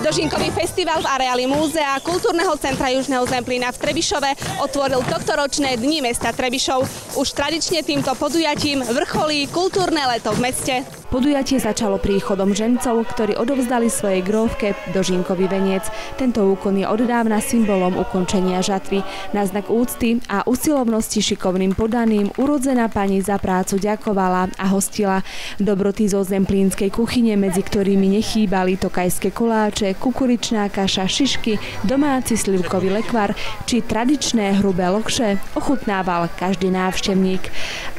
Dožinkový festival v areáli Múzea Kultúrneho centra Južného Zemplína v Trebišove otvoril tohtoročné Dni mesta Trebišov. Už tradične týmto podujatím vrcholí kultúrne leto v meste. Podujatie začalo príchodom žencov, ktorí odovzdali svojej grófke dožinkový veniec. Tento úkon je oddávna symbolom ukončenia žatvy. Na znak úcty a usilovnosti šikovným podaným urodzená pani za prácu ďakovala a hostila dobroty zo zemplínskej kuchyne, medzi ktorými nechýbali tokajské koláče, kukuričná kaša, šišky, domáci slivkový lekvar či tradičné hrubé lokše ochutnával každý návštevník.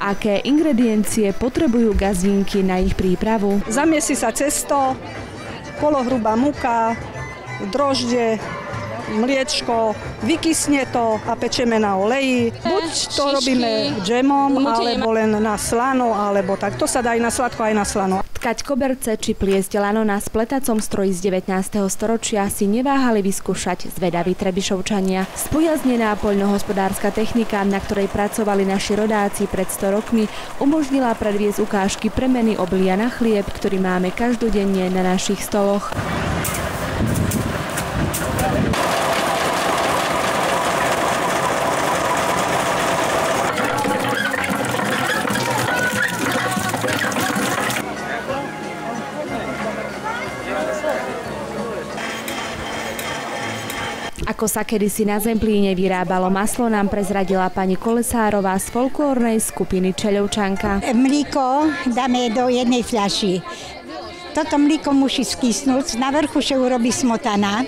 Aké ingrediencie potrebujú gazdínky na ich prípravu? Zamiesi sa cesto, polohrubá múka, droždie, mliečko, vykysne to a pečeme na oleji. Buď to robíme džemom, alebo len na slano, alebo tak. To sa dá aj na sladko, aj na slano. Tkať koberce či pliesť lano na spletacom stroji z 19. storočia si neváhali vyskúšať zvedaví Trebišovčania. Spojaznená poľnohospodárska technika, na ktorej pracovali naši rodáci pred 100 rokmi, umožnila predviesť ukážky premeny obilia na chlieb, ktorý máme každodenne na našich stoloch. Ako sa kedysi na Zemplíne vyrábalo maslo, nám prezradila pani Kolesárová z folklórnej skupiny Čeľovčanka. Mlíko dáme do jednej fľaši. Toto mlíko musí skysnúť, na vrchu sa urobí smotana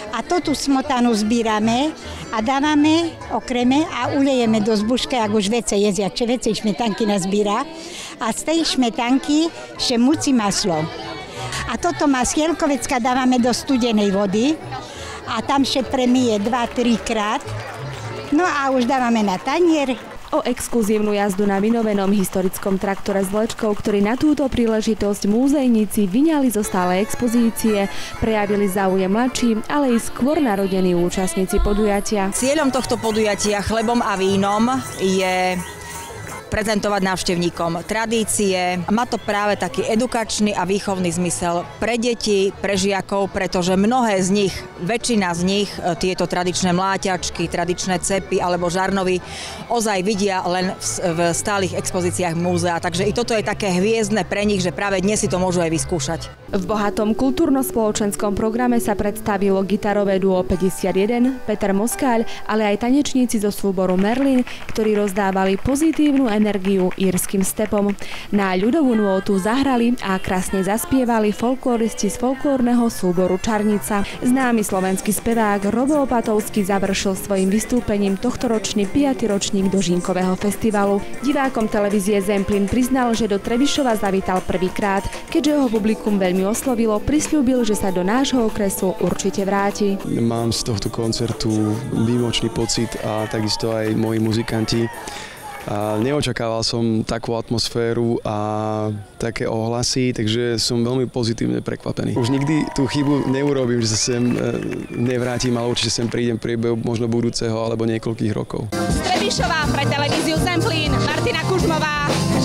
a tú smotanu zbírame a dávame, okreme a ulejeme do zbušky, ak už vece jezia, či veci šmetanky nazbíra a z tej šmetanky še muci maslo. A toto masielko vecka dávame do studenej vody a tam še premije 2-3 krát. No a už dávame na tanier. O exkluzívnu jazdu na vynovenom historickom traktore s vlečkou, ktorý na túto príležitosť múzejníci vyňali zo stálej expozície, prejavili záujem mladší, ale i skôr narodení účastníci podujatia. Cieľom tohto podujatia Chlebom a vínom je prezentovať návštevníkom tradície. Má to práve taký edukačný a výchovný zmysel pre deti, pre žiakov, pretože mnohé z nich, väčšina z nich, tieto tradičné mláťačky, tradičné cepy alebo žarnovy ozaj vidia len v stálych expozíciách múzea. Takže i toto je také hviezdne pre nich, že práve dnes si to môžu aj vyskúšať. V bohatom kultúrno-spoločenskom programe sa predstavilo gitarové duo 51, Peter Moskáľ, ale aj tanečníci zo súboru Merlin, ktorí rozdávali pozitívnu energiu írskym stepom. Na ľudovú nôtu zahrali a krásne zaspievali folkloristi z folklórneho súboru Čarnica. Známy slovenský spevák Robo Opatovský završil svojim vystúpením tohtoročný 5. ročník Dožinkového festivalu. Divákom televízie Zemplín priznal, že do Trebišova zavítal prvýkrát, keďže ho publikum veľmi oslovilo, prisľúbil, že sa do nášho okresu určite vráti. Mám z tohto koncertu výmočný pocit a takisto aj moji muzikanti. A neočakával som takú atmosféru a také ohlasy, takže som veľmi pozitívne prekvapený. Už nikdy tú chybu neurobím, že sa sem nevrátim, ale určite sem prídem v priebehu možno budúceho alebo niekoľkých rokov. Z Trebišova pre televíziu Zemplín Martina Kužmová.